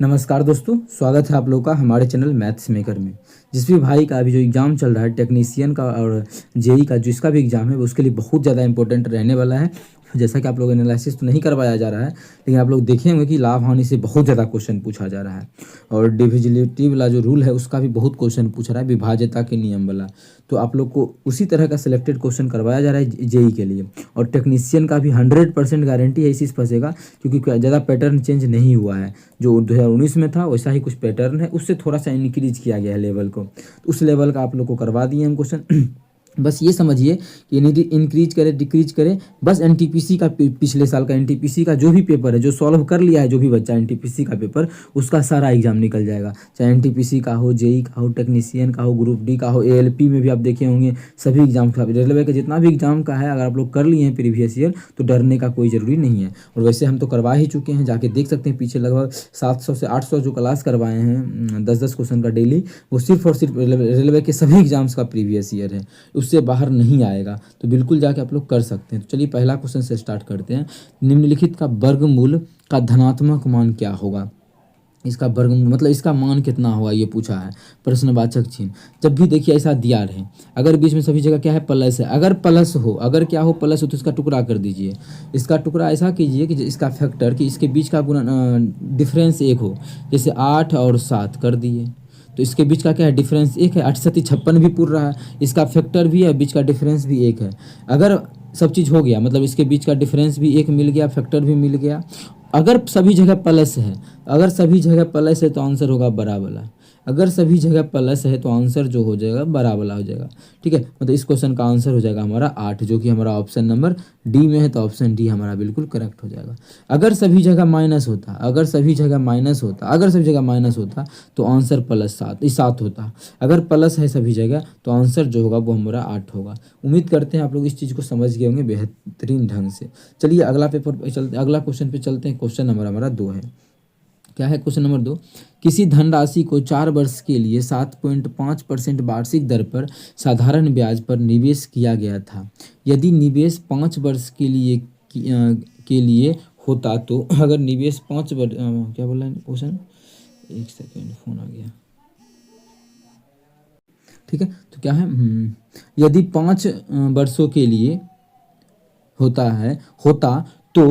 नमस्कार दोस्तों, स्वागत है आप लोगों का हमारे चैनल मैथ्स मेकर में। जिस भी भाई का अभी जो एग्ज़ाम चल रहा है टेक्नीशियन का और जेई का, जिसका भी एग्ज़ाम है वो उसके लिए बहुत ज़्यादा इंपॉर्टेंट रहने वाला है। जैसा कि आप लोग एनालिसिस तो नहीं करवाया जा रहा है, लेकिन आप लोग देखे होंगे कि लाभ हानि से बहुत ज़्यादा क्वेश्चन पूछा जा रहा है। और डिविजिबिलिटी वाला जो रूल है उसका भी बहुत क्वेश्चन पूछ रहा है, विभाज्यता के नियम वाला। तो आप लोग को उसी तरह का सिलेक्टेड क्वेश्चन करवाया जा रहा है जेई के लिए। और टेक्नीशियन का भी 100% गारंटी है इसी से फंसेगा, क्योंकि ज़्यादा पैटर्न चेंज नहीं हुआ है। जो 2019 में था वैसा ही कुछ पैटर्न है, उससे थोड़ा सा इंक्रीज किया गया है लेवल को। तो उस लेवल का आप लोग को करवा दिए हम क्वेश्चन। बस ये समझिए कि इंक्रीज करे डिक्रीज करे, बस एनटीपीसी का पिछले साल का एनटीपीसी का जो भी पेपर है, जो सॉल्व कर लिया है जो भी बच्चा एनटीपीसी का पेपर, उसका सारा एग्जाम निकल जाएगा। चाहे एनटीपीसी का हो, जेई का हो, टेक्नीशियन का हो, ग्रुप डी का हो, एएलपी में भी आप देखे होंगे सभी एग्जाम का, रेलवे का जितना भी एग्जाम का है, अगर आप लोग कर लिए हैं प्रीवियस ईयर तो डरने का कोई ज़रूरी नहीं है। और वैसे हम तो करवा ही चुके हैं, जाके देख सकते हैं पीछे लगभग 700 से 800 जो क्लास करवाए हैं 10-10 क्वेश्चन का डेली, वो सिर्फ और सिर्फ रेलवे के सभी एग्जाम्स का प्रीवियस ईयर है, उससे बाहर नहीं आएगा। तो बिल्कुल जाके आप लोग कर सकते हैं। तो चलिए पहला क्वेश्चन से स्टार्ट करते हैं। निम्नलिखित का वर्गमूल का धनात्मक मान क्या होगा? इसका वर्गमूल मतलब इसका मान कितना होगा ये पूछा है, प्रश्नवाचक चिन्ह। जब भी देखिए ऐसा दिया रहे, अगर बीच में सभी जगह क्या है प्लस है, अगर प्लस हो, अगर क्या हो प्लस हो तो इसका टुकड़ा कर दीजिए। इसका टुकड़ा ऐसा कीजिए कि इसका फैक्टर कि इसके बीच का गुणा डिफरेंस 1 हो। जैसे 8 और 7 कर दिए तो इसके बीच का क्या है डिफरेंस 1 है। 8 7 56 भी पूर रहा है, इसका फैक्टर भी है, बीच का डिफरेंस भी 1 है। अगर सब चीज़ हो गया मतलब इसके बीच का डिफरेंस भी 1 मिल गया, फैक्टर भी मिल गया, अगर सभी जगह प्लस है, अगर सभी जगह प्लस है तो आंसर होगा बड़ा वाला। अगर सभी जगह प्लस है तो आंसर जो हो जाएगा बड़ा वाला हो जाएगा। ठीक है, मतलब इस क्वेश्चन का आंसर हो जाएगा हमारा 8, जो कि हमारा ऑप्शन नंबर डी में है। तो ऑप्शन डी हमारा बिल्कुल करेक्ट हो जाएगा। अगर सभी जगह माइनस होता, अगर सभी जगह माइनस होता, अगर सभी जगह माइनस होता तो आंसर प्लस 7 होता। अगर प्लस है सभी जगह तो आंसर जो होगा वो हमारा 8 होगा। उम्मीद करते हैं आप लोग इस चीज़ को समझ गए होंगे बेहतरीन ढंग से। चलिए अगला पेपर पे चलते, अगला क्वेश्चन पे चलते हैं। क्वेश्चन नंबर हमारा 2 है। क्या है क्वेश्चन नंबर 2? किसी धनराशि को 4 वर्ष के लिए 7.5% वार्षिक दर पर साधारण ब्याज पर निवेश किया गया था। यदि निवेश 5 वर्ष के लिए होता तो अगर निवेश 5 वर्ष क्या बोल रहा है क्वेश्चन, एक सेकेंड फोन आ गया। ठीक है, तो क्या है यदि 5 वर्षों के लिए होता तो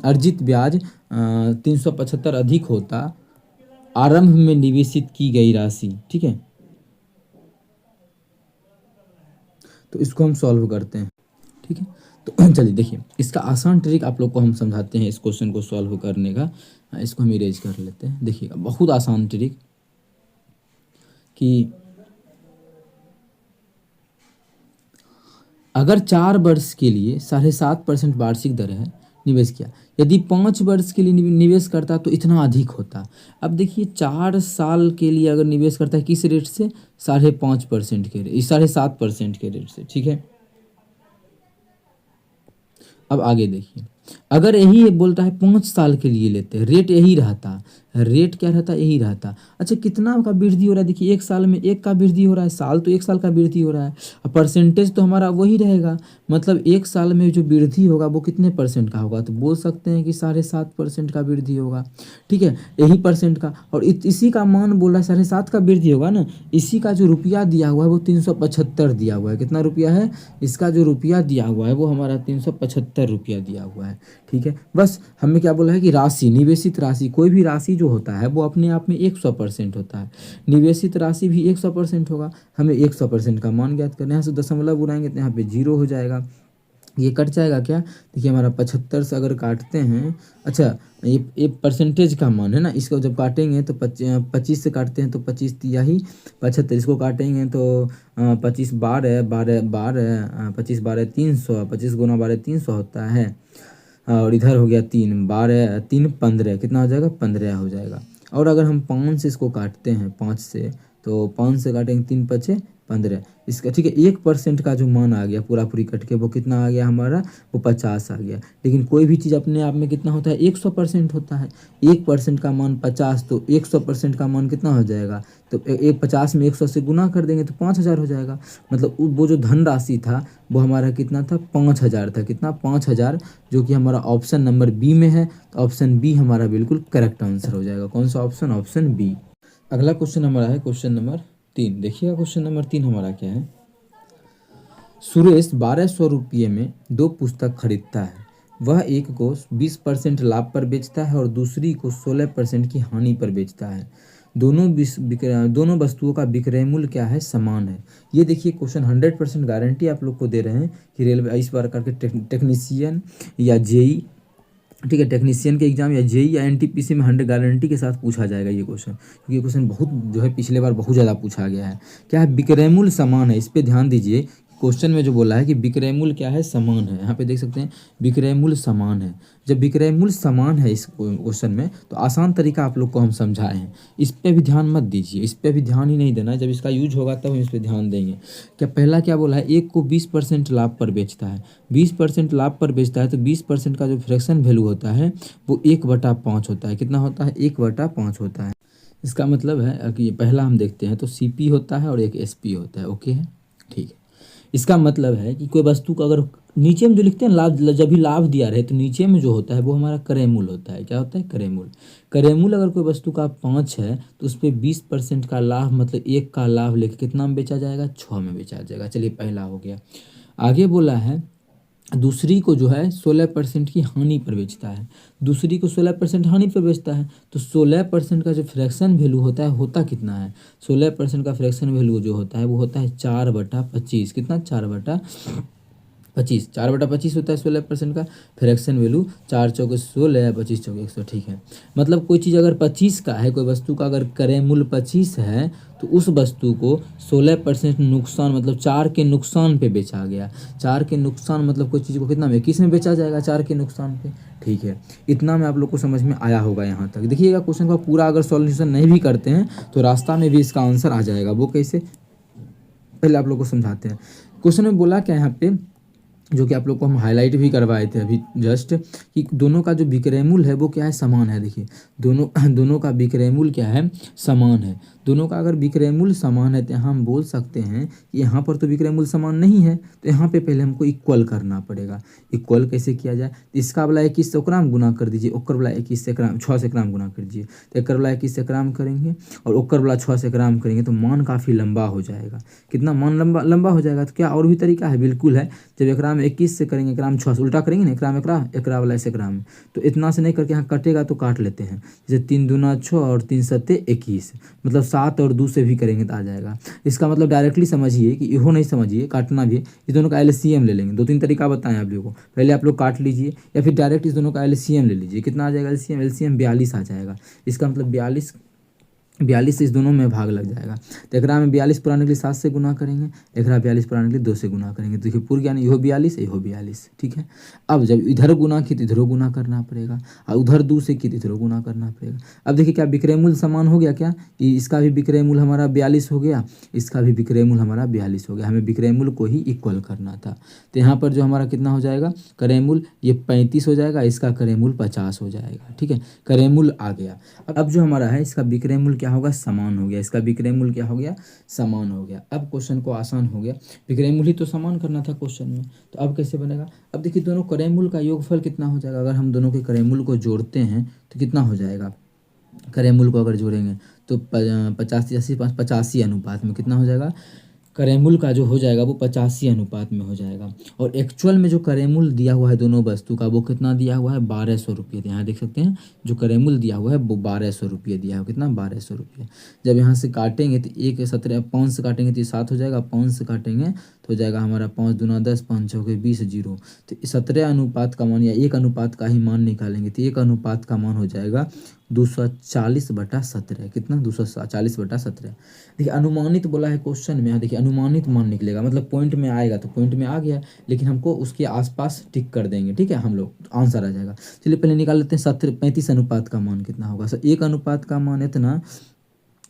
अर्जित ब्याज 375 अधिक होता आरंभ में निवेशित की गई राशि। ठीक है, तो इसको हम सॉल्व करते हैं। ठीक है, तो चलिए देखिए इसका आसान ट्रिक आप लोग को हम समझाते हैं इस क्वेश्चन को सॉल्व करने का। इसको हम इरेज कर लेते हैं। देखिएगा बहुत आसान ट्रिक कि अगर 4 वर्ष के लिए 7.5% वार्षिक दर है निवेश किया, यदि 5 वर्ष के लिए निवेश करता तो इतना अधिक होता। अब देखिए 4 साल के लिए अगर निवेश करता है किस रेट से, 5.5% के रेट, 7.5% के रेट से। ठीक है, अब आगे देखिए, अगर यही बोलता है 5 साल के लिए लेते हैं, रेट यही रहता, रेट क्या रहता यही रहता। अच्छा कितना का वृद्धि हो रहा है, देखिए 1 साल में 1 का वृद्धि हो रहा है, साल तो 1 साल का वृद्धि हो रहा है, और परसेंटेज तो हमारा वही रहेगा। मतलब 1 साल में जो वृद्धि होगा वो कितने परसेंट का होगा, तो बोल सकते हैं कि 7.5% का वृद्धि होगा। ठीक है, यही परसेंट का, और इसी का मान बोल रहा है 7.5 का वृद्धि होगा ना। इसी का जो रुपया दिया हुआ है वो 375 दिया हुआ है। कितना रुपया है, इसका जो रुपया दिया हुआ है वो हमारा 375 रुपया दिया हुआ है। ठीक है, बस हमें क्या बोला है कि राशि, निवेशित राशि, कोई भी राशि जो होता है वो अपने आप में 100% होता है। निवेशित राशि भी 100% होगा। हमें 100% का मान ज्ञात करना है। यहाँ से दशमलव उड़ाएंगे तो यहाँ पे 0 हो जाएगा, ये कट जाएगा क्या, देखिए हमारा 75 से अगर काटते हैं, अच्छा ये परसेंटेज का मान है ना, इसको जब काटेंगे तो 25 से काटते हैं तो 25 दिया ही 75, इसको काटेंगे तो 25 12 12 12 25 12 300, 25 गुना 12 300 होता है। और इधर हो गया 3 12 3 15, कितना हो जाएगा 15 हो जाएगा। और अगर हम 5 से इसको काटते हैं, 5 से, तो 5 से काटेंगे 3 5 15 इसका, ठीक है। 1% का जो मान आ गया पूरा पूरी कट के, वो कितना आ गया हमारा, वो 50 आ गया। लेकिन कोई भी चीज़ अपने आप में कितना होता है, 100% होता है। 1% का मान 50, तो 100% का मान कितना हो जाएगा, तो 50 में 100 से गुना कर देंगे तो 5000 हो जाएगा। मतलब वो जो धनराशि था वो हमारा कितना था, 5000 था। कितना, 5000, जो कि हमारा ऑप्शन नंबर बी में है। तो ऑप्शन बी हमारा बिल्कुल करेक्ट आंसर हो जाएगा। कौन सा ऑप्शन, ऑप्शन बी। अगला क्वेश्चन हमारा है क्वेश्चन नंबर 3। देखिएगा क्वेश्चन नंबर 3 हमारा क्या है। सुरेश 1200 रुपये में 2 पुस्तक खरीदता है। वह एक को 20% लाभ पर बेचता है और दूसरी को 16% की हानि पर बेचता है। दोनों वस्तुओं का विक्रय मूल्य क्या है, समान है। ये देखिए क्वेश्चन 100% गारंटी आप लोग को दे रहे हैं कि रेलवे इस बार करके टेक्नीशियन या जेई, ठीक है, टेक्नीशियन के एग्जाम या जेई या एनटीपीसी में 100 गारंटी के साथ पूछा जाएगा ये क्वेश्चन, क्योंकि ये क्वेश्चन बहुत जो है पिछले बार बहुत ज़्यादा पूछा गया है। क्या है, विक्रय मूल्य समान है। इस पर ध्यान दीजिए, क्वेश्चन में जो बोला है कि विक्रय मूल्य क्या है, समान है। यहाँ पे देख सकते हैं विक्रय मूल्य समान है। जब विक्रय मूल्य समान है इस क्वेश्चन में, तो आसान तरीका आप लोग को हम समझाए हैं। इस पे भी ध्यान मत दीजिए, इस पे भी ध्यान ही नहीं देना है। जब इसका यूज होगा तब हम इस पे ध्यान देंगे। क्या पहला क्या बोला है, एक को 20% लाभ पर बेचता है। 20% लाभ पर बेचता है तो 20% का जो फ्रैक्शन वैल्यू होता है वो 1/5 होता है। कितना होता है, 1/5 होता है। इसका मतलब है कि पहला हम देखते हैं तो सीपी होता है और एक एसपी होता है। ओके है, ठीक है। इसका मतलब है कि कोई वस्तु का अगर नीचे में जो लिखते हैं लाभ, जब भी लाभ दिया रहे तो नीचे में जो होता है वो हमारा क्रय मूल्य होता है। क्या होता है, क्रय मूल्य। क्रय मूल्य अगर कोई वस्तु का 5 है तो उस पर 20% का लाभ, मतलब 1 का लाभ लेके कितना में बेचा जाएगा, 6 में बेचा जाएगा। चलिए पहला हो गया। आगे बोला है दूसरी को जो है 16% की हानि पर बेचता है। दूसरी को 16% हानि पर बेचता है तो 16% का जो फ्रैक्शन वैल्यू होता है, होता कितना है, 16% का फ्रैक्शन वैल्यू जो होता है वो होता है 4/25। कितना, 4/25। 4/25 होता है 16% का फ्रैक्शन वैल्यू। 4 चौके 16, 25 चौके 100, ठीक है। मतलब कोई चीज़ अगर 25 का है, कोई वस्तु का अगर क्रय मूल्य 25 है तो उस वस्तु को 16% नुकसान, मतलब 4 के नुकसान पे बेचा गया। 4 के नुकसान मतलब कोई चीज़ को कितना में, 21 में बेचा जाएगा 4 के नुकसान पे, ठीक है। इतना में आप लोग को समझ में आया होगा यहाँ तक। देखिएगा क्वेश्चन का पूरा अगर सॉल्यूशन नहीं भी करते हैं तो रास्ता में भी इसका आंसर आ जाएगा। वो कैसे, पहले आप लोग को समझाते हैं। क्वेश्चन में बोला क्या यहाँ पे, जो कि आप लोग को हम हाईलाइट भी करवाए थे अभी जस्ट, कि दोनों का जो विक्रय मूल्य है वो क्या है, समान है। देखिए दोनों का विक्रय मूल्य क्या है, समान है। दोनों का अगर विक्रय मूल्य समान है तो यहाँ हम बोल सकते हैं कि यहाँ पर तो विक्रय मूल्य समान नहीं है, तो यहाँ पे पहले हमको इक्वल करना पड़ेगा। इक्वल कैसे किया जाए, इसका वाला 21 ग्राम गुना कर दीजिए, ओकर वाला 21 ग्राम 6 ग्राम गुना कर दीजिए। तो एकर वाला 21 ग्राम करेंगे और ओकर वाला 6 ग्राम करेंगे तो मान काफ़ी लंबा हो जाएगा। कितना मान लंबा हो जाएगा। तो क्या और भी तरीका है, बिल्कुल है। जब एकरा में 21 से करेंगे, एकरा में 6 से उल्टा करेंगे ना, एकरा वाला ऐसे ग्राम में, तो इतना से नहीं करके यहाँ कटेगा तो काट लेते हैं। जैसे 3 दूना 6 और 3 सत्ते 21, मतलब 7 और 2 से भी करेंगे तो आ जाएगा। इसका मतलब डायरेक्टली समझिए कि इहो नहीं समझिए, काटना भी है। इस दोनों का एलसीएम ले लेंगे। 2-3 तरीका बताएं आप लोगों को, पहले आप लोग काट लीजिए या फिर डायरेक्ट इस दोनों का एलसीएम ले लीजिए। कितना आ जाएगा एलसीएम, 42 आ जाएगा। इसका मतलब 42 से इस दोनों में भाग लग जाएगा। तो एकरा में 42 पुराने के लिए 7 से गुना करेंगे, एकरा 42 पुराने के लिए 2 से गुना करेंगे। तो देखिए पूर्ण ज्ञान इहो 42, ठीक है। अब जब इधर गुना की तो इधरों गुना करना पड़ेगा, और उधर 2 से की तो इधरों गुना करना पड़ेगा। अब देखिए क्या विक्रय मूल्य समान हो गया, क्या कि इसका भी विक्रय मूल्य हमारा 42 हो गया, इसका भी विक्रय मूल्य हमारा 42 हो गया। हमें विक्रय मूल्य को ही इक्वल करना था। तो यहाँ पर जो हमारा कितना हो जाएगा, क्रय मूल्य ये 35 हो जाएगा, इसका क्रय मूल्य 50 हो जाएगा, ठीक है। क्रय मूल्य आ गया। अब जो हमारा है इसका विक्रय मूल्य क्या होगा, समान हो गया। इसका विक्रय मूल्य क्या हो गया, समान हो गया। अब क्वेश्चन को आसान हो गया, विक्रय मूल्य ही तो समान करना था क्वेश्चन में, तो अब कैसे बनेगा। अब देखिए दोनों क्रय मूल्य का योगफल कितना हो जाएगा। अगर हम दोनों के क्रय मूल्य को जोड़ते हैं तो कितना हो जाएगा, क्रय मूल्य को अगर जोड़ेंगे तो 85 अनुपात में कितना हो जाएगा, क्रय मूल्य का जो हो जाएगा वो 85 अनुपात में हो जाएगा। और एक्चुअल में जो क्रय मूल्य दिया हुआ है दोनों वस्तु का वो कितना दिया हुआ है, 1200 रुपये। यहाँ देख सकते हैं जो क्रय मूल्य दिया हुआ है वो 1200 रुपये दिया है। कितना, 1200 रुपये। जब यहाँ से काटेंगे तो 5 से काटेंगे तो 7 हो जाएगा, 5 से काटेंगे तो हो जाएगा हमारा 5 दूना 10, 5 चौके 20, 0। तो 17 अनुपात का मान या 1 अनुपात का ही मान निकालेंगे तो 1 अनुपात का मान हो जाएगा 240/17। कितना, 240/17। देखिए अनुमानित बोला है क्वेश्चन में, यहाँ देखिए अनुमानित मान निकलेगा, मतलब पॉइंट में आएगा तो पॉइंट में आ गया, लेकिन हमको उसके आसपास टिक कर देंगे, ठीक है, हम लोग तो आंसर आ जाएगा। चलिए पहले निकाल लेते हैं 35 अनुपात का मान कितना होगा। 1 अनुपात का मान इतना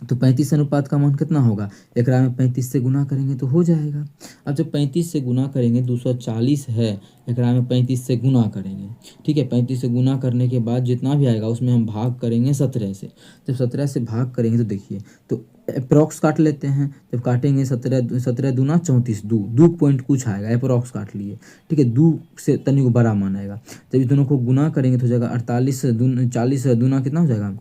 तो 35 अनुपात का मान कितना होगा, एकरा में 35 से गुना करेंगे तो हो जाएगा। अब जब 35 से गुना करेंगे 240 है, एकरा में 35 से गुना करेंगे, ठीक है। 35 से गुना करने के बाद जितना भी आएगा उसमें हम भाग करेंगे 17 से। जब 17 से भाग करेंगे तो देखिए, तो अप्रॉक्स काट लेते हैं। जब काटेंगे 17 17 दूना 34, दो पॉइंट कुछ आएगा, अप्रॉक्स काट लिए, ठीक है। दो से तनिक बड़ा मान आएगा। जब इस दोनों को गुना करेंगे तो हो जाएगा 48 दूना 40 दूना कितना हो जाएगा,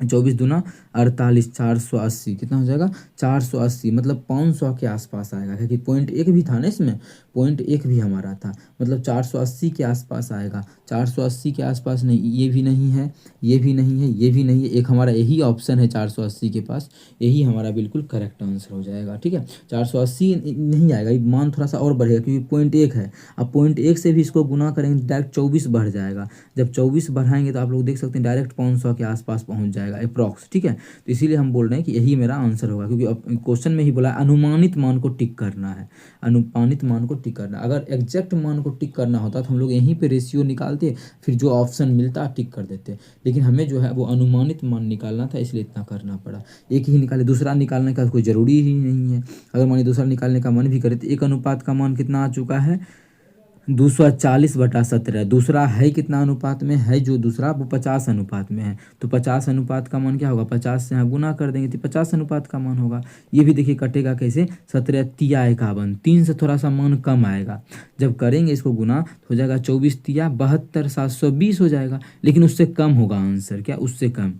24 दूना 48, 480 कितना हो जाएगा, 480 मतलब 500 के आसपास आएगा, क्योंकि पॉइंट एक भी था ना इसमें, पॉइंट एक भी हमारा था, मतलब 480 के आसपास आएगा। 480 के आसपास नहीं, ये भी नहीं है, ये भी नहीं है, ये भी नहीं है, एक हमारा यही ऑप्शन है 480 के पास, यही हमारा बिल्कुल करेक्ट आंसर हो जाएगा, ठीक है। 480 नहीं आएगा, ये मान थोड़ा सा और बढ़ेगा क्योंकि पॉइंट एक है। अब पॉइंट एक से भी इसको गुना करेंगे डायरेक्ट 24 बढ़ जाएगा। जब 24 बढ़ाएंगे तो आप लोग देख सकते हैं डायरेक्ट 500 के आसपास पहुंच जाएगा अप्रॉक्स, ठीक है। तो इसीलिए हम बोल रहे हैं कि यही मेरा आंसर होगा, क्योंकि क्वेश्चन में ही बोला अनुमानित मान को टिक करना है, अनुमानित मान को टिक करना। अगर एग्जैक्ट मान को टिक करना होता तो हम लोग यहीं पे रेशियो निकालते, फिर जो ऑप्शन मिलता टिक कर देते, लेकिन हमें जो है वो अनुमानित मान निकालना था, इसलिए इतना करना पड़ा। एक ही निकाले, दूसरा निकालने का कोई ज़रूरी ही नहीं है। अगर मान लीजिए दूसरा निकालने का मन भी करे तो एक अनुपात का मान कितना आ चुका है, 240/17। दूसरा है कितना अनुपात में है, जो दूसरा वो 50 अनुपात में है, तो 50 अनुपात का मान क्या होगा, 50 से यहाँ गुना कर देंगे तो 50 अनुपात का मान होगा। ये भी देखिए कटेगा कैसे, 17 तिया 51, 3 से थोड़ा सा मान कम आएगा। जब करेंगे इसको गुना तो हो जाएगा 24 तिया 72, 720 हो जाएगा, लेकिन उससे कम होगा आंसर, क्या उससे कम।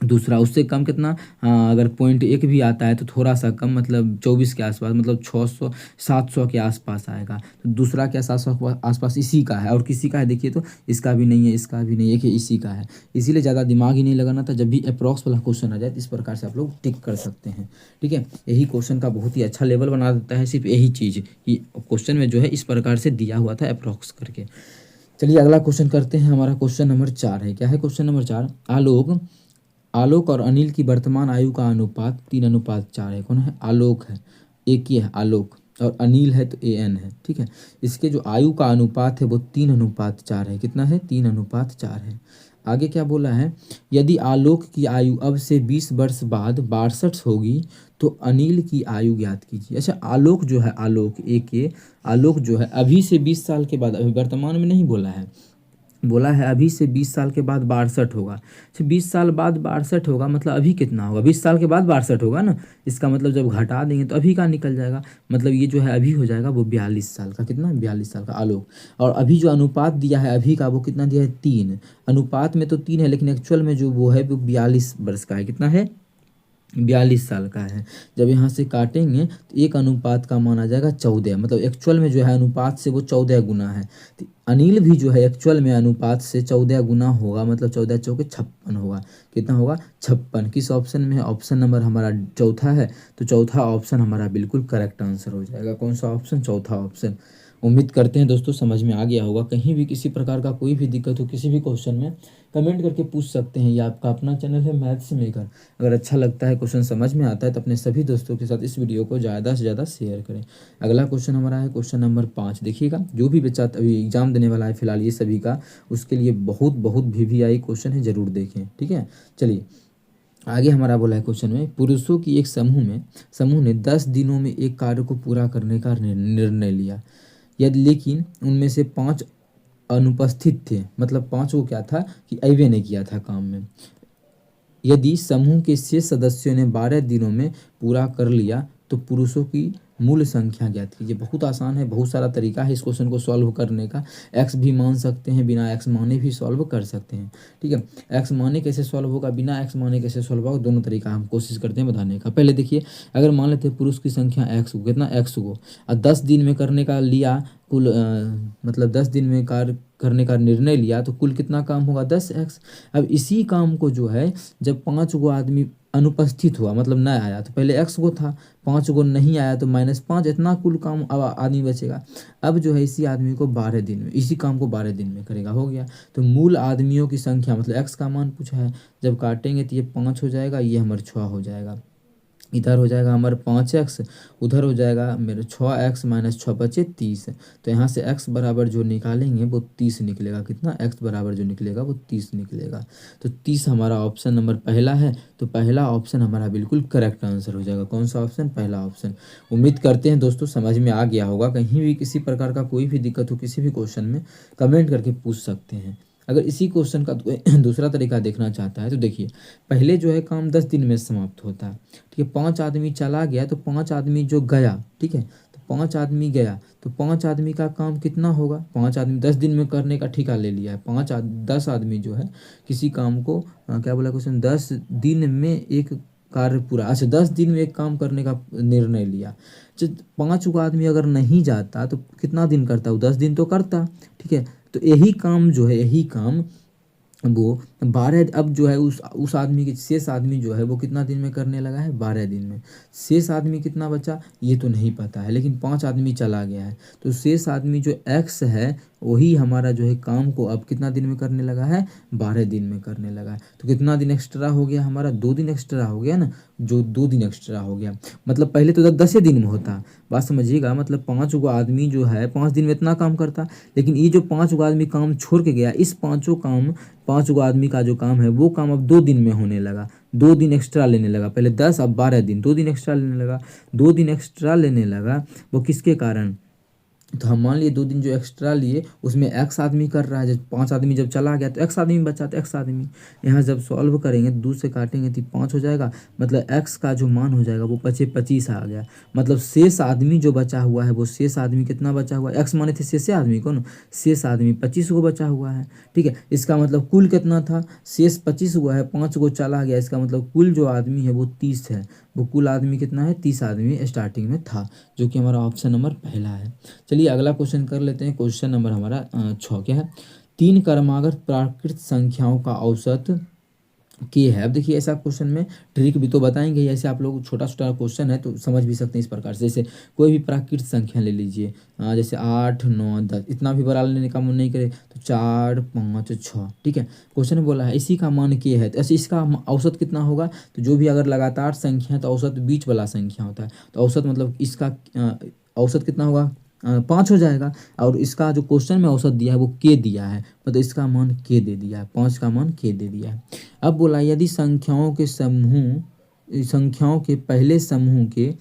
दूसरा उससे कम कितना, अगर पॉइंट एक भी आता है तो थोड़ा सा कम, मतलब 24 के आसपास, मतलब 600 700 के आसपास आएगा। तो दूसरा क्या 700 के आसपास इसी का है, और किसी का है देखिए तो इसका भी नहीं है, इसका भी नहीं है, कि इसी का है। इसीलिए ज़्यादा दिमाग ही नहीं लगाना था। जब भी अप्रॉक्स वाला क्वेश्चन आ जाए तो इस प्रकार से आप लोग टिक कर सकते हैं, ठीक है। यही क्वेश्चन का बहुत ही अच्छा लेवल बना देता है, सिर्फ यही चीज़ कि क्वेश्चन में जो है इस प्रकार से दिया हुआ था अप्रॉक्स करके। चलिए अगला क्वेश्चन करते हैं। हमारा क्वेश्चन नंबर 4 है। क्या है क्वेश्चन नंबर 4, आलोक और अनिल की वर्तमान आयु का अनुपात 3:4 है। कौन है, आलोक है, एक ही है आलोक, और अनिल है तो AN है, ठीक है। इसके जो आयु का अनुपात है वो 3:4 है। कितना है, 3:4 है। आगे क्या बोला है, यदि आलोक की आयु अब से 20 वर्ष बाद 62 होगी तो अनिल की आयु ज्ञात कीजिए। अच्छा, आलोक जो है, आलोक जो है अभी से 20 साल के बाद, अभी वर्तमान में नहीं बोला है, बोला है अभी से 20 साल के बाद 62 होगा। अच्छा, 20 साल बाद 62 होगा मतलब अभी कितना होगा, 20 साल के बाद 62 होगा ना, इसका मतलब जब घटा देंगे तो अभी का निकल जाएगा, मतलब ये जो है अभी हो जाएगा वो 42 साल का। कितना, 42 साल का आलोक। और अभी जो अनुपात दिया है अभी का, वो कितना दिया है, 3। अनुपात में तो 3 है, लेकिन एक्चुअल में जो वो है वो 42 वर्ष का है। कितना है, 42 साल का है। जब यहाँ से काटेंगे तो एक अनुपात का मान आ जाएगा 14, मतलब एक्चुअल में जो है अनुपात से वो 14 गुना है। तो अनिल भी जो है एक्चुअल में अनुपात से 14 गुना होगा, मतलब 14 चौके 56 होगा। कितना होगा, 56। किस ऑप्शन में है, ऑप्शन नंबर हमारा चौथा है, तो चौथा ऑप्शन हमारा बिल्कुल करेक्ट आंसर हो जाएगा। कौन सा ऑप्शन, चौथा ऑप्शन। उम्मीद करते हैं दोस्तों समझ में आ गया होगा। कहीं भी किसी प्रकार का कोई भी दिक्कत हो किसी भी क्वेश्चन में, कमेंट करके पूछ सकते हैं। ये आपका अपना चैनल है मैथ्स मेकर। अगर अच्छा लगता है, क्वेश्चन समझ में आता है, तो अपने सभी दोस्तों के साथ इस वीडियो को ज़्यादा से ज़्यादा शेयर करें। अगला क्वेश्चन हमारा है क्वेश्चन नंबर 5। देखिएगा, जो भी बच्चा अभी एग्जाम देने वाला है फिलहाल ये सभी का, उसके लिए बहुत बहुत VVI क्वेश्चन है, ज़रूर देखें, ठीक है। चलिए आगे हमारा बोला है क्वेश्चन में, पुरुषों की एक समूह ने 10 दिनों में एक कार्य को पूरा करने का निर्णय लिया, यदि लेकिन उनमें से 5 अनुपस्थित थे, मतलब 5 को क्या था कि अइबे नहीं किया था काम में। यदि समूह के शेष सदस्यों ने 12 दिनों में पूरा कर लिया तो पुरुषों की मूल संख्या ज्ञात कीजिए। बहुत आसान है, बहुत सारा तरीका है इस क्वेश्चन को सॉल्व करने का। एक्स भी मान सकते हैं, बिना एक्स माने भी सॉल्व कर सकते हैं, ठीक है। एक्स माने कैसे सॉल्व होगा, बिना एक्स माने कैसे सॉल्व होगा, दोनों तरीका हम कोशिश करते हैं बताने का। पहले देखिए, अगर मान लेते हैं पुरुष की संख्या एक्स को, कितना एक्स को, और 10 दिन में करने का लिया कुल, मतलब 10 दिन में कार्य करने का निर्णय लिया तो कुल कितना काम होगा, 10x। अब इसी काम को जो है जब 5 गो आदमी अनुपस्थित हुआ, मतलब न आया, तो पहले x गो था, 5 गो नहीं आया तो -5, इतना कुल काम अब आदमी बचेगा। अब जो है इसी आदमी को 12 दिन में, इसी काम को 12 दिन में करेगा, हो गया। तो मूल आदमियों की संख्या मतलब x का मान पूछा है, जब काटेंगे तो ये 5 हो जाएगा, ये हमारा 6 हो जाएगा। इधर हो जाएगा हमारा 5x, उधर हो जाएगा मेरे 6x माइनस 6 बचे 30। तो यहाँ से x बराबर जो निकालेंगे वो 30 निकलेगा। कितना? x बराबर जो निकलेगा वो 30 निकलेगा। तो 30 हमारा ऑप्शन नंबर पहला है। तो पहला ऑप्शन हमारा बिल्कुल करेक्ट आंसर हो जाएगा। कौन सा ऑप्शन? पहला ऑप्शन। उम्मीद करते हैं दोस्तों समझ में आ गया होगा। कहीं भी किसी प्रकार का कोई भी दिक्कत हो किसी भी क्वेश्चन में, कमेंट करके पूछ सकते हैं। अगर इसी क्वेश्चन का दूसरा तरीका देखना चाहता है तो देखिए, पहले जो है काम 10 दिन में समाप्त होता है। ठीक है, 5 आदमी चला गया तो 5 आदमी जो गया, ठीक है, तो 5 आदमी गया तो 5 आदमी का काम कितना होगा? 5 आदमी 10 दिन में करने का ठेका ले लिया है। 10 आदमी जो है किसी काम को क्या बोला क्वेश्चन, 10 दिन में एक कार्य पूरा, अच्छा 10 दिन में एक काम करने का निर्णय लिया। जब 5 को आदमी अगर नहीं जाता तो कितना दिन करता? वो 10 दिन तो करता। ठीक है, तो यही काम जो है, यही काम वो 12, अब जो है उस आदमी के शेष आदमी जो है वो कितना दिन में करने लगा है? 12 दिन में। शेष आदमी कितना बचा ये तो नहीं पता है, लेकिन 5 आदमी चला गया है तो शेष आदमी जो x है वही हमारा जो है काम को अब कितना दिन में करने लगा है? 12 दिन में करने लगा है। तो कितना दिन एक्स्ट्रा हो गया हमारा? 2 दिन एक्स्ट्रा हो गया ना, जो 2 दिन एक्स्ट्रा हो गया। मतलब पहले तो 10 दिन में होता, बात समझिएगा। मतलब 5 गो आदमी जो है 5 दिन में इतना काम करता, लेकिन ये जो 5 गो आदमी काम छोड़ के गया, इस 5 गो आदमी का जो काम है वो काम अब 2 दिन में होने लगा। 2 दिन एक्स्ट्रा लेने लगा, पहले 10 अब 12 दिन, 2 दिन एक्स्ट्रा लेने लगा। 2 दिन एक्स्ट्रा लेने लगा वो किसके कारण? तो हम मान लिए 2 दिन जो एक्स्ट्रा लिए उसमें x आदमी कर रहा है। जब 5 आदमी जब चला गया तो x आदमी बचा, तो x आदमी यहाँ जब सॉल्व करेंगे 2 से काटेंगे तो 5 हो जाएगा। मतलब x का जो मान हो जाएगा वो 25 आ गया। मतलब शेष आदमी जो बचा हुआ है वो शेष आदमी कितना बचा हुआ है? x माने थे शेष आदमी को ना, शेष आदमी 25 को बचा हुआ है। ठीक है, इसका मतलब कुल कितना था? शेष 25 हुआ है, 5 को चला गया, इसका मतलब कुल जो आदमी है वो 30 है। वो कुल आदमी कितना है? 30 आदमी स्टार्टिंग में था, जो कि हमारा ऑप्शन नंबर पहला है। चलिए अगला क्वेश्चन कर लेते हैं। क्वेश्चन नंबर हमारा 6 क्या है? 3 क्रमागत प्राकृत संख्याओं का औसत के है। अब देखिए ऐसा क्वेश्चन में ट्रिक भी तो बताएंगे, ऐसे आप लोग छोटा छोटा क्वेश्चन है तो समझ भी सकते हैं इस प्रकार से। जैसे कोई भी प्राकृत संख्या ले लीजिए, जैसे 8 9 10, इतना भी बड़ा लेने का मन नहीं करे तो 4 5 6। ठीक है, क्वेश्चन में बोला है इसी का मान के है, तो ऐसे इसका औसत कितना होगा? तो जो भी अगर लगातार संख्या है तो औसत बीच वाला संख्या होता है, तो औसत मतलब इसका औसत कितना होगा? 5 हो जाएगा। और इसका जो क्वेश्चन में औसत दिया है वो के दिया है, मतलब इसका मान के दे दिया है, 5 का मान के दे दिया है। अब बोला यदि संख्याओं के पहले समूह के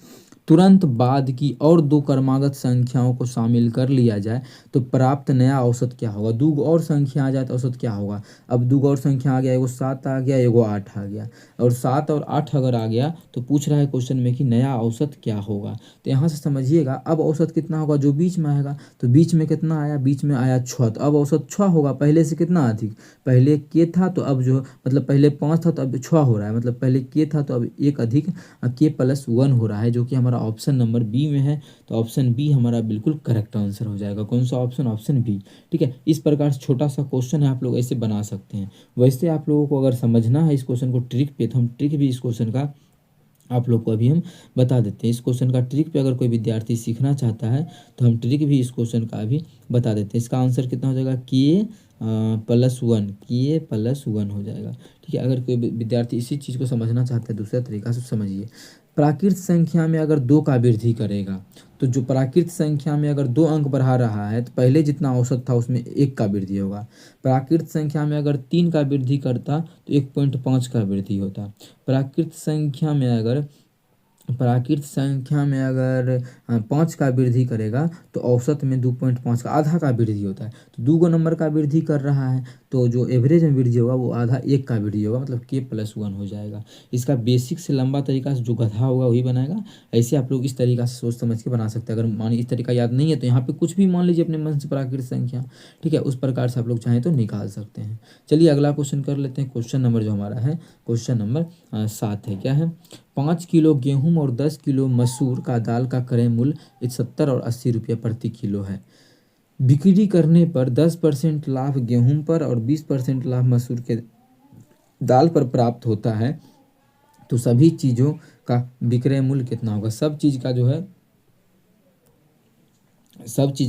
तुरंत बाद की और 2 क्रमागत संख्याओं को शामिल कर लिया जाए तो प्राप्त नया औसत क्या होगा? 2 और संख्या आ जाए तो औसत क्या होगा? अब 2 और संख्या आ गया, एगो 7 आ गया, एगो 8 आ गया, और 7 और 8 अगर आ गया तो पूछ रहा है क्वेश्चन में कि नया औसत क्या होगा। तो यहाँ से समझिएगा, अब औसत कितना होगा? जो बीच में आएगा, तो बीच में कितना आया? बीच में आया 6, तो अब औसत 6 होगा। पहले से कितना अधिक? पहले के था तो अब जो मतलब पहले 5 था तो अब 6 हो रहा है, मतलब पहले के था तो अब एक अधिक के प्लस 1 हो रहा है, जो कि हमारा ऑप्शन नंबर बी में है। तो ऑप्शन बी हमारा बिल्कुल करेक्ट आंसर हो जाएगा। कौन सा ऑप्शन? Option B. ठीक है, इस प्रकार से छोटा सा क्वेश्चन है, आप लोग ऐसे बना सकते हैं। वैसे आप लोगों को अगर समझना है इस क्वेश्चन को ट्रिक पे, तो हम ट्रिक भी इस क्वेश्चन का आप लोग को अभी हम बता देते हैं। इस क्वेश्चन का ट्रिक पे अगर कोई विद्यार्थी सीखना चाहता है तो हम ट्रिक भी इस क्वेश्चन का अभी बता देते हैं। इसका आंसर कितना हो जाएगा? के प्लस 1, के प्लस 1 हो जाएगा। ठीक है, अगर कोई विद्यार्थी इसी चीज़ को समझना चाहता है दूसरा तरीका से समझिए। प्राकृत संख्या में अगर 2 का वृद्धि करेगा, तो जो प्राकृत संख्या में अगर 2 अंक बढ़ा रहा है तो पहले जितना औसत था उसमें 1 का वृद्धि होगा। प्राकृत संख्या में अगर 3 का वृद्धि करता तो 1.5 का वृद्धि होता। प्राकृत संख्या में अगर 5 का वृद्धि करेगा तो औसत में 2.5 का आधा का वृद्धि होता है। तो 2 नंबर का वृद्धि कर रहा है तो जो एवरेज में वृद्धि होगा वो आधा 1 का वृद्धि होगा, मतलब के प्लस 1 हो जाएगा। इसका बेसिक से लंबा तरीका से जो गधा होगा वही बनाएगा। ऐसे आप लोग इस तरीका से सोच समझ के बना सकते हैं। अगर मान इस तरीका याद नहीं है तो यहाँ पे कुछ भी मान लीजिए अपने मन से प्राकृतिक संख्या, ठीक है, उस प्रकार से आप लोग चाहें तो निकाल सकते हैं। चलिए अगला क्वेश्चन कर लेते हैं। क्वेश्चन नंबर जो हमारा है क्वेश्चन नंबर 7 है। क्या है? 5 किलो गेहूं और 10 किलो मसूर का दाल का क्रय मूल्य 70 और 80 रुपये प्रति किलो है। बिक्री करने पर 10% लाभ गेहूं पर और 20% लाभ मसूर के दाल पर प्राप्त होता है, तो सभी चीज़ों का विक्रय मूल्य कितना होगा? सब चीज़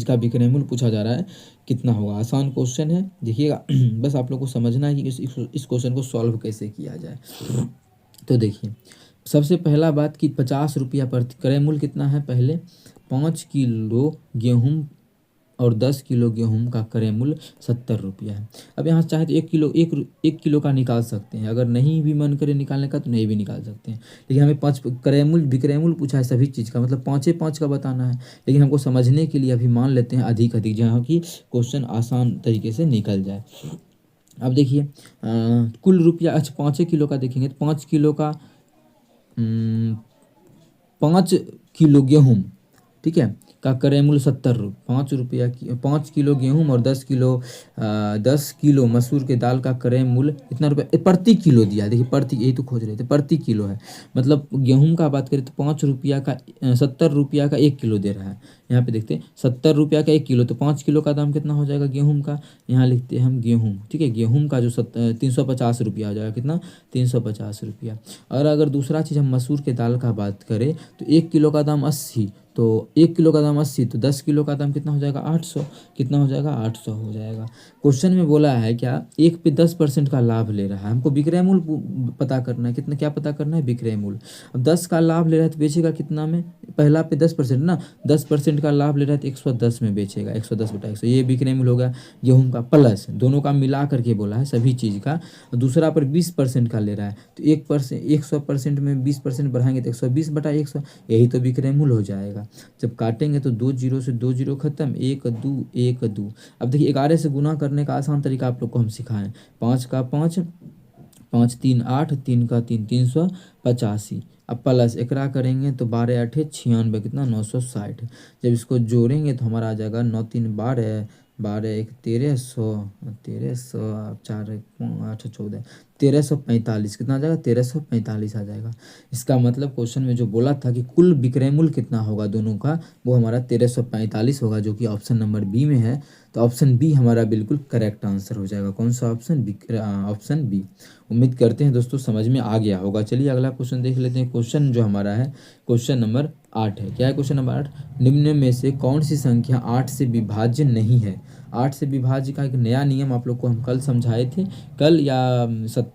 का विक्रय मूल्य पूछा जा रहा है, कितना होगा? आसान क्वेश्चन है, देखिएगा। बस आप लोग को समझना है कि इस क्वेश्चन को सॉल्व कैसे किया जाए। तो देखिए सबसे पहला बात कि 50 रुपया प्रति क्रय मूल्य कितना है। पहले 5 किलो गेहूँ और 10 किलो गेहूँ का क्रय मूल्य 70 रुपया है। अब यहाँ चाहे तो 1 किलो का निकाल सकते हैं, अगर नहीं भी मन करे निकालने का तो नहीं भी निकाल सकते हैं। लेकिन हमें 5 क्रय मूल्य विक्रय मूल्य पूछा है सभी चीज़ का, मतलब 5 का बताना है। लेकिन हमको समझने के लिए अभी मान लेते हैं अधिक अधिक, जहाँ की क्वेश्चन आसान तरीके से निकल जाए। अब देखिए कुल रुपया, अच्छा 5 किलो का देखेंगे तो 5 किलो का 5 किलो गेहूँ, ठीक है, का क्रय मूल्य 70 रुपये। 5 रुपया की 5 किलो गेहूँ और 10 किलो मसूर के दाल का क्रय मूल्य इतना रुपये प्रति किलो दिया है। देखिए प्रति, यही तो खोज रहे थे, प्रति किलो है। मतलब गेहूँ का बात करें तो 5 रुपया का 70 रुपया का 1 किलो दे रहा है। यहाँ पे देखते हैं 70 रुपया का 1 किलो, तो 5 किलो का दाम कितना हो जाएगा गेहूँ का। यहाँ लिखते हैं हम गेहूँ, ठीक है, गेहूँ का जो 350 रुपया हो जाएगा, कितना 350 रुपया। और अगर दूसरा चीज़ हम मसूर के दाल का बात करें तो 1 किलो का दाम 80, तो 1 किलो का दाम 80, तो 10 किलो का दाम कितना हो जाएगा 800, कितना हो जाएगा 800 हो जाएगा। क्वेश्चन में बोला है क्या, 1 पे 10% का लाभ ले रहा है, हमको विक्रय मूल्य पता करना है, कितना क्या पता करना है विक्रय मूल्य। अब 10 का लाभ ले रहा है तो बेचेगा कितना में, पहला पे 10% ना, 10% का लाभ ले रहा है तो 110 में बेचेगा, 110/100, ये विक्रय मूल्य होगा गेहूँ का। प्लस दोनों का मिला करके बोला है सभी चीज़ का। दूसरा पर 20% का ले रहा है तो 100% में 20% बढ़ाएंगे तो 120/100, यही तो विक्रय मूल्य हो जाएगा। जब काटेंगे तो 2 जीरो से 2 जीरो खत्म, 1 2 1 2। अब देखिए 11 से गुना करने का आसान तरीका आप लोग को हम सिखाएं। 5 का 5, 5 3 8, 3 का 3, 385। अब प्लस एकरा करेंगे तो 12 8 96, कितना 960। जब इसको जोड़ेंगे तो हमारा आ जाएगा 9 3 12, 12 1 1300, 1300, 4 1 8 14, 1345, कितना आ जाएगा 1345 आ जाएगा। इसका मतलब क्वेश्चन में जो बोला था कि कुल विक्रय मूल्य कितना होगा दोनों का, वो हमारा 1345 होगा, जो कि ऑप्शन नंबर बी में है। तो ऑप्शन बी हमारा बिल्कुल करेक्ट आंसर हो जाएगा। कौन सा ऑप्शन, ऑप्शन बी। उम्मीद करते हैं दोस्तों समझ में आ गया होगा। चलिए अगला क्वेश्चन देख लेते हैं। क्वेश्चन जो हमारा है क्वेश्चन नंबर 8 है। क्या है क्वेश्चन नंबर 8, निम्न में से कौन सी संख्या 8 से विभाज्य नहीं है। 8 से विभाज्य का एक नया नियम आप लोग को हम कल समझाए थे, कल या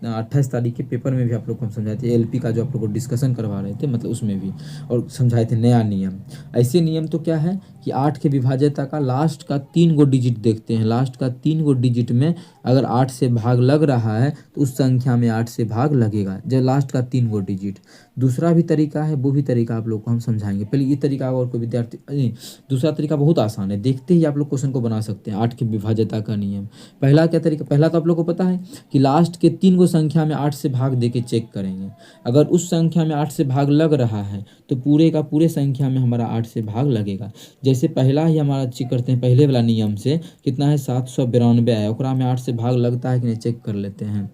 28 तारीख के पेपर में भी आप लोग को हम समझाए थे, एलपी का जो आप लोग को डिस्कशन करवा रहे थे, मतलब उसमें भी, और समझाए थे नया नियम। ऐसे नियम तो क्या है कि 8 के विभाज्यता का लास्ट का 3 गो डिजिट देखते हैं, लास्ट का 3 गो डिजिट में अगर 8 से भाग लग रहा है तो उस संख्या में 8 से भाग लगेगा, जब लास्ट का 3 गो डिजिट। दूसरा भी तरीका है, वो भी तरीका आप लोग को हम समझाएंगे। पहले ये तरीका और कोई विद्यार्थी, दूसरा तरीका बहुत आसान है, देखते ही आप लोग क्वेश्चन को बना सकते हैं। 8 के विभाज्यता का नियम, पहला क्या तरीका, पहला तो आप लोग को पता है कि लास्ट के 3 गो संख्या में 8 से भाग दे के चेक करेंगे। अगर उस संख्या में 8 से भाग लग रहा है तो पूरे का पूरे संख्या में हमारा 8 से भाग लगेगा। जैसे पहला ही हमारा चेक करते हैं, पहले वाला नियम से कितना है 792 है, ओकरा में 8 से भाग लगता है कि नहीं चेक कर लेते हैं।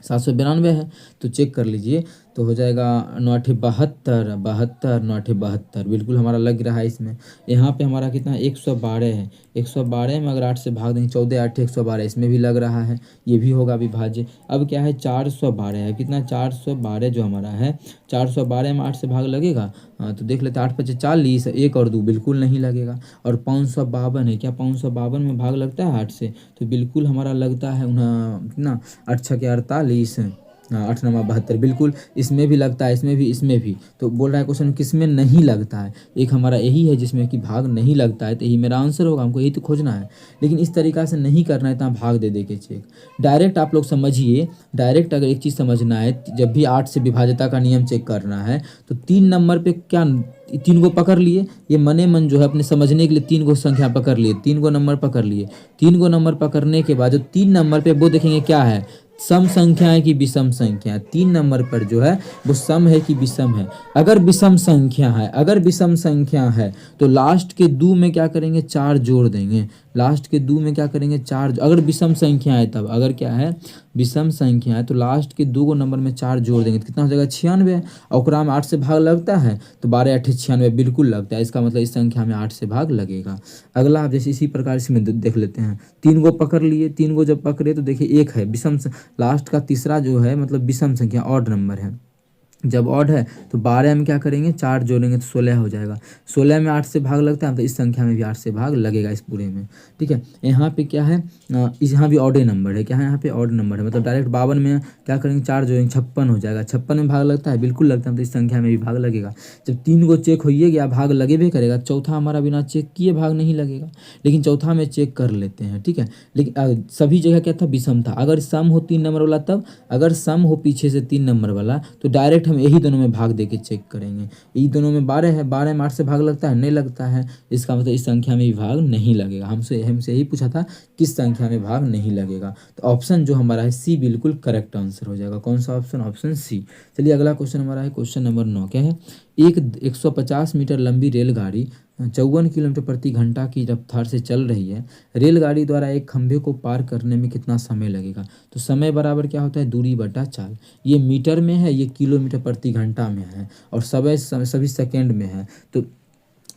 792 है तो चेक कर लीजिए, तो हो जाएगा 9 8 72, 72 9 8 72, बिल्कुल हमारा लग रहा है इसमें। यहाँ पे हमारा कितना 112 है, 112 में अगर 8 से भाग देंगे 14 8 112, इसमें भी लग रहा है, ये भी होगा विभाज्य। अब क्या है 412 है, कितना 412 जो हमारा है, 412 में 8 से भाग लगेगा। हाँ तो देख लेते हैं, 8 5 40, 1 और 2 बिल्कुल नहीं लगेगा। और 552 है, क्या 552 में भाग लगता है 8 से, तो बिल्कुल हमारा लगता है कितना 8 6 48, हाँ 8 9 72, बिल्कुल इसमें भी लगता है, इसमें भी। तो बोल रहा है क्वेश्चन किस में नहीं लगता है, एक हमारा यही है जिसमें कि भाग नहीं लगता है, तो यही मेरा आंसर होगा, हमको यही तो खोजना है। लेकिन इस तरीका से नहीं करना है, तो भाग दे दे के चेक। डायरेक्ट आप लोग समझिए, डायरेक्ट अगर एक चीज़ समझना है, जब भी 8 से विभाज्यता का नियम चेक करना है तो 3 नंबर पे क्या 3 गो पकड़ लिए, ये मने मन जो है अपने समझने के लिए 3 गो संख्या पकड़ लिए, 3 गो नंबर पकड़ लिए। 3 गो नंबर पकड़ने के बाद जो 3 नंबर पे वो देखेंगे क्या है, सम संख्या है कि विषम संख्या है। 3 नंबर पर जो है वो सम है कि विषम है। अगर विषम संख्या है, अगर विषम संख्या है तो लास्ट के 2 में क्या करेंगे 4 जोड़ देंगे, लास्ट के 2 में क्या करेंगे 4, अगर विषम संख्या है तब, अगर क्या है विषम संख्या है तो लास्ट के 2 गो नंबर में 4 जोड़ देंगे तो कितना हो जाएगा 96, और ओकरा में 8 से भाग लगता है तो 12 8 96 बिल्कुल लगता है। इसका मतलब इस संख्या में 8 से भाग लगेगा। अगला आप जैसे इसी प्रकार इसमें देख लेते हैं, 3 गो पकड़ लिए, 3 गो जब पकड़े तो देखिए एक है विषम, लास्ट का तीसरा जो है मतलब विषम संख्या ऑड नंबर है, जब ऑड है तो 12 में क्या करेंगे, 4 जोड़ेंगे तो 16 हो जाएगा। 16 में 8 से भाग लगता है तो इस संख्या में भी 8 से भाग लगेगा इस पूरे में। ठीक है, यहाँ पे क्या है, इस यहाँ भी ऑडे नंबर है, क्या है यहाँ पे ऑड नंबर है, मतलब डायरेक्ट 52 में क्या करेंगे, 4 जोड़ेंगे 56 हो जाएगा। 56 में भाग लगता है, बिल्कुल लगता है, तो इस संख्या में भी भाग लगेगा। जब 3 को चेक होइए गया, भाग लगे भी करेगा। चौथा हमारा बिना चेक किए भाग नहीं लगेगा, लेकिन चौथा में चेक कर लेते हैं। ठीक है, लेकिन सभी जगह क्या था, विषम था। अगर सम हो 3 नंबर वाला तब, अगर सम हो पीछे से 3 नंबर वाला तो डायरेक्ट हम यही दोनों में भाग दे के चेक करेंगे। यही दोनों में 12 है, 12 में 8 से भाग लगता है, नहीं लगता है, इसका मतलब इस संख्या में भी भाग नहीं लगेगा। हमसे यही पूछा था किस संख्या में भाग नहीं लगेगा, तो ऑप्शन जो हमारा है सी बिल्कुल करेक्ट आंसर हो जाएगा। कौन सा ऑप्शन, ऑप्शन सी। चलिए अगला क्वेश्चन हमारा है क्वेश्चन नंबर 9। क्या है, एक 150 मीटर लंबी रेलगाड़ी 54 किलोमीटर प्रति घंटा की रफ्तार से चल रही है। रेलगाड़ी द्वारा एक खंभे को पार करने में कितना समय लगेगा। तो समय बराबर क्या होता है, दूरी बटा चाल। ये मीटर में है, ये किलोमीटर प्रति घंटा में है, और सभी सेकेंड में है। तो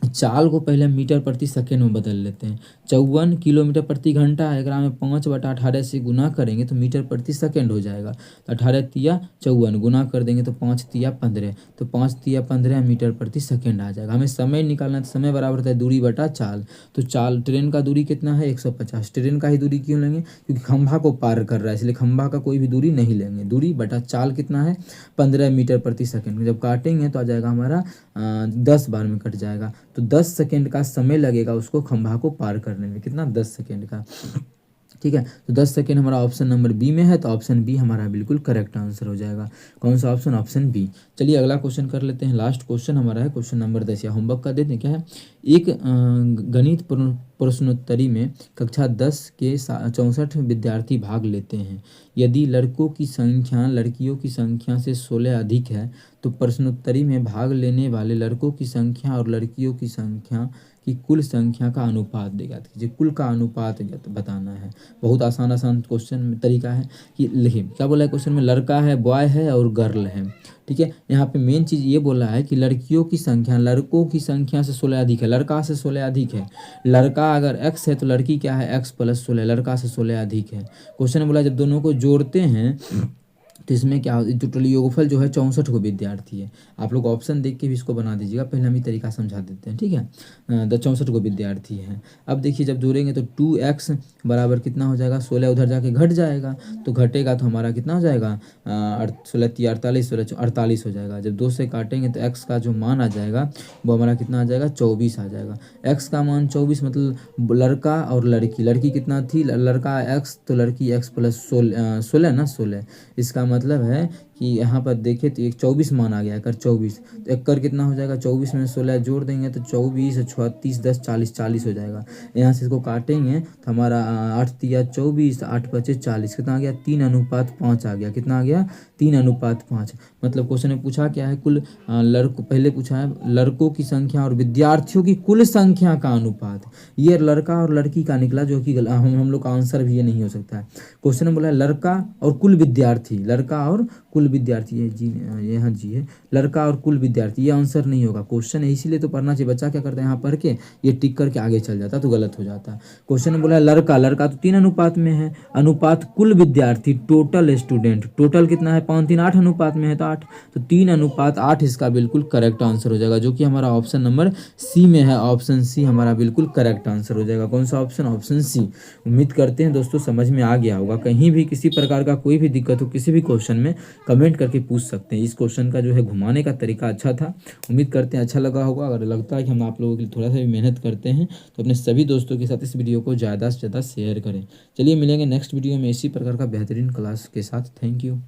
चाल को पहले मीटर प्रति सेकेंड में बदल लेते हैं। 54 किलोमीटर प्रति घंटा है, एकरा में 5/18 से गुना करेंगे तो मीटर प्रति सेकेंड हो जाएगा। तो 18 तिया 54 गुना कर देंगे तो 5 तिया 15, तो 5 तिया 15 मीटर प्रति सेकेंड आ जाएगा। हमें समय निकालना है, तो समय बराबर होता है दूरी बटा चाल। तो चाल, ट्रेन का दूरी कितना है, 150। ट्रेन का ही दूरी क्यों लेंगे, क्योंकि खंभा को पार कर रहा है, इसलिए खंभा का कोई भी दूरी नहीं लेंगे। दूरी बटा चाल कितना है, 15 मीटर प्रति सेकेंड। जब काटेंगे तो आ जाएगा हमारा 10 बार में कट जाएगा। तो 10 सेकेंड का समय लगेगा उसको खंभा को पार करने में, कितना, 10 सेकेंड का। ठीक है, तो 10 सेकेंड हमारा ऑप्शन नंबर बी में है, तो ऑप्शन बी हमारा बिल्कुल करेक्ट आंसर हो जाएगा। कौन सा ऑप्शन, ऑप्शन बी। चलिए अगला क्वेश्चन कर लेते हैं। लास्ट क्वेश्चन हमारा है क्वेश्चन नंबर 10, या होमवर्क का देते हैं। क्या है, एक गणित प्रश्नोत्तरी में कक्षा 10 के 64 विद्यार्थी भाग लेते हैं। यदि लड़कों की संख्या लड़कियों की संख्या से 16 अधिक है तो प्रश्नोत्तरी में भाग लेने वाले लड़कों की संख्या और लड़कियों की संख्या की कुल संख्या का अनुपात देगा। कीजिए, कुल का अनुपात बताना है। बहुत आसान क्वेश्चन तरीका है कि लिखिए क्या बोला है क्वेश्चन में, लड़का है, बॉय है और गर्ल है। ठीक है, यहाँ पे मेन चीज़ ये बोला है कि लड़कियों की संख्या लड़कों की संख्या से 16 अधिक है, लड़का से 16 अधिक है। लड़का अगर x है तो लड़की क्या है, x + 16, लड़का से 16 अधिक है। क्वेश्चन बोला जब दोनों को जोड़ते हैं तो इसमें क्या टोटल योगफल जो है 64 को विद्यार्थी है। आप लोग ऑप्शन देख के भी इसको बना दीजिएगा, पहले हम ये तरीका समझा देते हैं। ठीक है, 64 को विद्यार्थी है। अब देखिए जब जोड़ेंगे तो 2x बराबर कितना हो जाएगा, 16 उधर जाके घट जाएगा, तो घटेगा तो हमारा कितना हो जाएगा, 16 × 48, 16 48 हो जाएगा। जब 2 से काटेंगे तो x का जो मान आ जाएगा वो हमारा कितना आ जाएगा, 24 आ जाएगा। x का मान 24, मतलब लड़का और लड़की, लड़की कितना थी, लड़का x तो लड़की x + 16 ना, 16। इसका मतलब है कि यहाँ पर देखें तो एक 24 मान आ गया, कर 24, तो एक कर कितना हो जाएगा, 24 में 16 जोड़ देंगे तो 24, 36, 10, 40, 40 हो जाएगा। यहाँ से इसको काटेंगे तो हमारा 8 तिया 24, 8 × 40 कितना आ गया, 3:5 आ गया। कितना आ गया, 3:5। मतलब क्वेश्चन में पूछा क्या है, कुल पहले पूछा है लड़कों की संख्या और विद्यार्थियों की कुल संख्या का अनुपात। ये लड़का और लड़की का निकला, जो कि हम लोग का आंसर भी ये नहीं हो सकता है। क्वेश्चन में बोला है लड़का और कुल विद्यार्थी, लड़का और कुल विद्यार्थी है जी, ये हाँ जी है, लड़का और कुल विद्यार्थी, ये आंसर नहीं होगा। क्वेश्चन है इसीलिए तो पढ़ना चाहिए। बच्चा क्या करता है, यहाँ पढ़ के ये टिक करके आगे चल जाता तो गलत हो जाता। क्वेश्चन में बोला है लड़का, लड़का तो 3 अनुपात में है, अनुपात कुल विद्यार्थी टोटल स्टूडेंट, टोटल कितना है, 5, 3, 8 अनुपात में है, तो 8, तो 3:8 इसका बिल्कुल करेक्ट आंसर हो जाएगा, जो कि हमारा ऑप्शन नंबर सी में है। ऑप्शन सी हमारा बिल्कुल करेक्ट आंसर हो जाएगा। कौन सा ऑप्शन, ऑप्शन सी। उम्मीद करते हैं दोस्तों समझ में आ गया होगा। कहीं भी किसी प्रकार का कोई भी दिक्कत हो किसी भी क्वेश्चन में कमेंट करके पूछ सकते हैं। इस क्वेश्चन का जो है घुमाने का तरीका अच्छा था, उम्मीद करते हैं अच्छा लगा होगा। अगर लगता है कि हम आप लोगों के लिए थोड़ा सा भी मेहनत करते हैं तो अपने सभी दोस्तों के साथ इस वीडियो को ज़्यादा से ज़्यादा शेयर करें। चलिए मिलेंगे नेक्स्ट वीडियो में इसी प्रकार का बेहतरीन क्लास के साथ। Thank you.